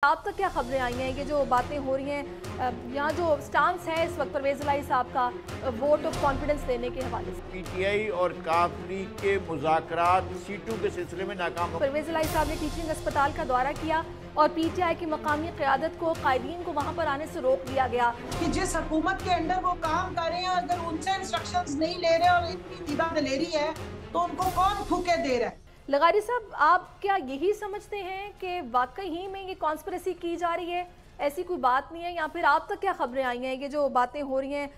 आप तक क्या खबरें आई हैं, ये जो बातें हो रही हैं, यहाँ जो स्टांस है इस वक्त परवेज़ इलाही साहब का वोट ऑफ कॉन्फिडेंस देने के हवाले से? पीटीआई और काफ लीग के मुज़ाकरात सीटों के सिलसिले में नाकाम हो। परवेज़ इलाही साहब ने टीचिंग अस्पताल का दौरा किया और पीटीआई की मकामी क़यादत को कायदीन को वहाँ पर आने से रोक दिया गया कि जिस हुकूमत के अंडर वो काम कर रहे हैं, अगर उनसे इंस्ट्रक्शंस नहीं ले रहे और इतनी दीदा दलेरी है तो उनको कौन फूके दे रहा है। लगारी साहब, आप क्या यही समझते हैं कि वाकई ही में ये कॉन्स्पिरेसी की जा रही है, ऐसी कोई बात नहीं है, या फिर आप तक क्या खबरें आई हैं, ये जो बातें हो रही हैं,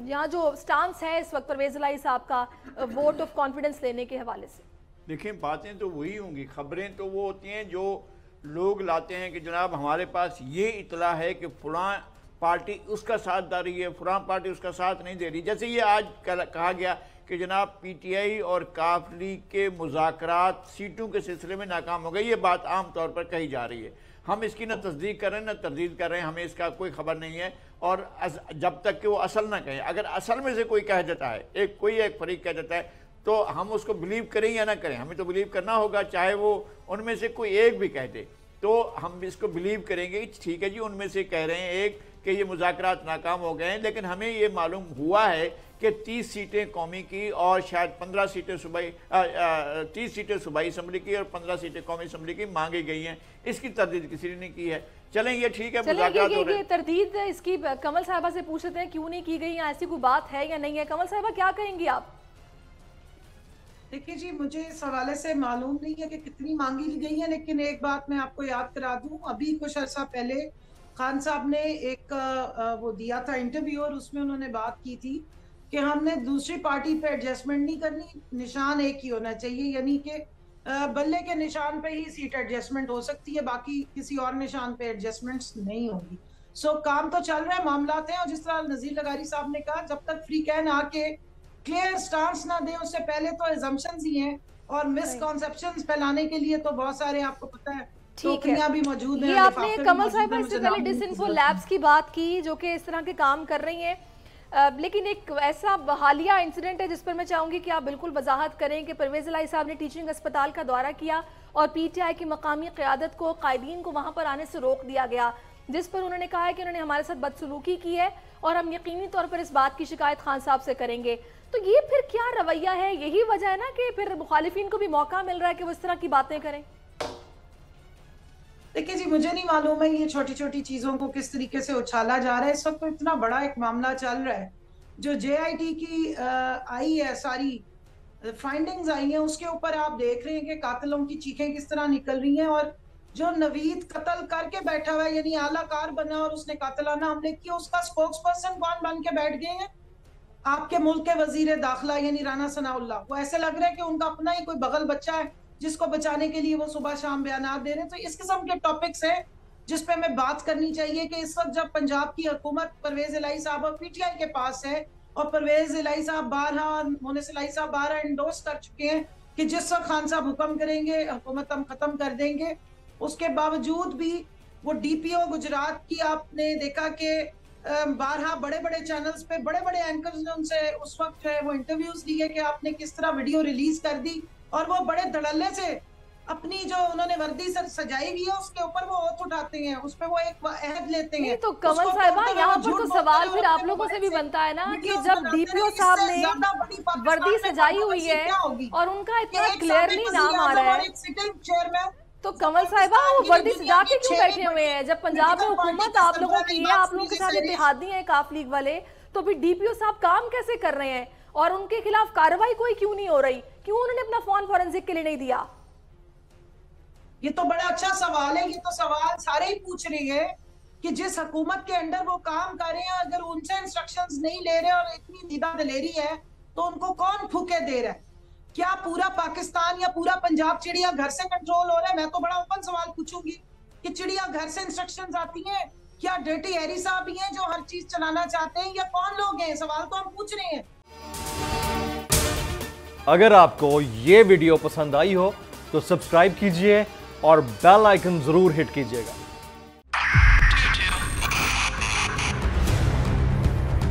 यहाँ जो स्टांस है इस वक्त परवेज़ इलाही साहब का वोट ऑफ कॉन्फिडेंस लेने के हवाले से? देखिए, बातें तो वही होंगी, खबरें तो वो होती हैं जो लोग लाते हैं कि जनाब हमारे पास ये इतला है कि फलां पार्टी उसका साथ दे रही है, फलां पार्टी उसका साथ नहीं दे रही। जैसे ये आज कहा गया कि जनाब पीटीआई और काफ लीग के मुज़ाकरात सीटों के सिलसिले में नाकाम हो गए, ये बात आम तौर पर कही जा रही है। हम इसकी न तस्दीक कर रहे हैं न तरदीद कर रहे हैं, हमें इसका कोई खबर नहीं है। और जब तक कि वो असल ना कहें, अगर असल में से कोई कह देता है, कोई एक फरीक कह देता है, तो हम उसको बिलीव करें या ना करें, हमें तो बिलीव करना होगा, चाहे वो उनमें से कोई एक भी कह दे तो हम इसको बिलीव करेंगे। ठीक है जी, उनमें से कह रहे हैं एक कि ये मुज़ाकरात नाकाम हो गए हैं, लेकिन हमें ये मालूम हुआ है कि 30 सीटें कौमी की और शायद 15 सीटें सूबाई 30 सीटें सूबाई असम्बली की और 15 सीटें कौमी असम्बली की मांगी गई हैं। इसकी तरदीद किसी ने नहीं की है। चलें, ये ठीक है, मुज़ाकरात हो रहे हैं। तरदीद इसकी कमल साहिबा से पूछ लेते हैं, क्यों नहीं की गई, या ऐसी कोई बात है या नहीं है? कमल साहिबा, क्या कहेंगी आप? देखिए जी, मुझे इस हवाले से मालूम नहीं है कि कितनी मांगी गई है, लेकिन एक बात मैं आपको याद करा दूं, अभी कुछ अर्सा पहले खान साहब ने एक वो दिया था इंटरव्यू और उसमें उन्होंने बात की थी कि हमने दूसरी पार्टी पे एडजस्टमेंट नहीं करनी, निशान एक ही होना चाहिए, यानी कि बल्ले के निशान पे ही सीट एडजस्टमेंट हो सकती है, बाकी किसी और निशान पे एडजस्टमेंट्स नहीं होगी। सो काम तो चल रहा है, मामलात हैं, और जिस तरह नज़ीर लगारी साहब ने कहा, जब तक फ्री कैन आके क्लियर स्टांस ना दे, उससे पहले तो अजम्पशंस ही हैं और मिसकॉन्सेप्शंस फैलाने के लिए तो बहुत सारे, आपको पता है, टोकरियां भी मौजूद हैं। ये आपने कमल साहिबा इससे पहले डिसइंफो लैब्स की बात की जो कि इस तरह के काम कर रही हैं, लेकिन एक ऐसा हालिया इंसिडेंट है जिस पर मैं चाहूंगी कि आप बिल्कुल वजाहत करें कि परवेज़ इलाही साहब ने टीचिंग अस्पताल का दौरा किया और पीटीआई की मकामी क़यादत को, कायदीन को वहां पर आने से रोक दिया गया, जिस पर उन्होंने कहा है कि उन्होंने हमारे साथ बदसलूकी की है और हम यकीनी तौर पर इस बात की शिकायत खान साहब से करेंगे। तो ये फिर क्या रवैया है? यही वजह है ना कि फिर मुखालिफिन को भी मौका मिल रहा है कि वो इस तरह की बातें करें? देखिए जी, मुझे नहीं मालूम है ये छोटी छोटी चीजों को किस तरीके से उछाला जा रहा है। इस वक्त तो इतना बड़ा एक मामला चल रहा है, जो JIT की आई है, सारी फाइंडिंग्स आई हैं, उसके ऊपर आप देख रहे हैं कि कातिलों की चीखें किस तरह निकल रही हैं, और जो नवीद कत्ल करके बैठा हुआ है, यानी आलाकार बना और उसने कातिलाना हमले किए, उसका स्पोक्स पर्सन कौन बन के बैठ गए हैं? आपके मुल्क के वजीर दाखिला यानी राना सनाउल्लाह। वो ऐसे लग रहा है कि उनका अपना ही कोई बगल बच्चा है जिसको बचाने के लिए वो सुबह शाम बयानात दे रहे हैं। तो इस किस्म के टॉपिक्स हैं जिस पे हमें बात करनी चाहिए कि इस वक्त जब पंजाब की हुकूमत परवेज़ इलाही साहब और पीटीआई के पास है, और परवेज़ इलाही साहब बारहा, मोनिस इलाही साहब बारहा एंडोर्स कर चुके हैं कि जिस वक्त खान साहब हुक्म करेंगे हुकूमत हम खत्म कर देंगे, उसके बावजूद भी वो DPO गुजरात की आपने देखा कि बारहा बड़े बड़े चैनल्स पे बड़े बड़े एंकर्स ने उनसे उस वक्त जो है वो इंटरव्यूज लिए कि आपने किस तरह वीडियो रिलीज कर दी, और वो बड़े धड़ल्ले से अपनी जो उन्होंने वर्दी सजाई हुई है उसके ऊपर वो ओथ उठाते हैं, उस पे वो एक अहद लेते हैं। तो कमल साहिबा, यहाँ पर तो सवाल फिर आप लोगों से भी बनता है ना कि जब DPO साहब ने वर्दी सजाई हुई है और उनका इतना क्लियरली नाम आ रहा है, तो कमल साहिबा वो वर्दी सजा के क्यों बैठे हुए हैं? जब पंजाब में हुकूमत आप लोगों की है, आप लोगों के साथ इत्तेहादी हैं काफ लीग वाले, तो फिर DPO साहब काम कैसे कर रहे हैं और उनके खिलाफ कार्रवाई कोई क्यों नहीं हो रही? क्यों उन्होंने अपना फोन फॉरेंसिक के लिए नहीं दिया? ये तो बड़ा अच्छा सवाल है। ये तो सवाल सारे ही पूछ रहे हैं कि जिस हुकूमत के अंडर वो काम कर रहे हैं, अगर उनसे इंस्ट्रक्शंस नहीं ले रहे और इतनी दीदा दलेरी है तो उनको कौन फूके दे रहा है? क्या पूरा पाकिस्तान या पूरा पंजाब चिड़िया घर से कंट्रोल हो रहा है? मैं तो बड़ा ओपन सवाल पूछूंगी कि चिड़िया घर से इंस्ट्रक्शंस आती हैं? क्या डर्टी हैरी साहब ही हैं जो हर चीज चलाना चाहते हैं, या कौन लोग हैं? सवाल तो हम पूछ रहे हैं। अगर आपको ये वीडियो पसंद आई हो तो सब्सक्राइब कीजिए और बेल आइकन जरूर हिट कीजिएगा।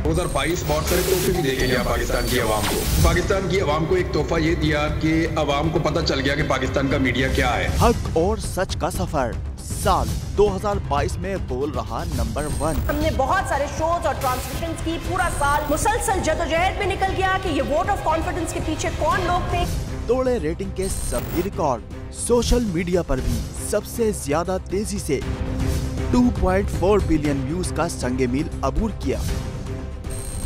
2022 बहुत सारे तोहफे भी देके गया पाकिस्तान की आवाम को। पाकिस्तान की आवाम को एक तोहफा ये दिया कि आवाम को पता चल गया कि पाकिस्तान का मीडिया क्या है। हक और सच का सफर साल 2022 में बोल रहा नंबर 1। हमने बहुत सारे शोज और ट्रांसमिशंस की, पूरा साल मुसलसल जदोजहद में निकल गया कि ये वोट ऑफ कॉन्फिडेंस के पीछे कौन लोग थे। तोड़े रेटिंग के सभी रिकॉर्ड। सोशल मीडिया पर भी सबसे ज्यादा तेजी से 2.4 बिलियन व्यूज का संगे मील अबूर किया।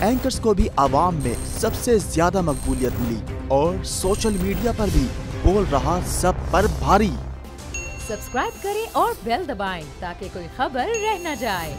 एंकर्स को भी आवाम में सबसे ज्यादा मकबूलियत मिली और सोशल मीडिया पर भी बोल रहा सब पर भारी। सब्सक्राइब करें और बेल दबाएं ताकि कोई खबर रह न जाए।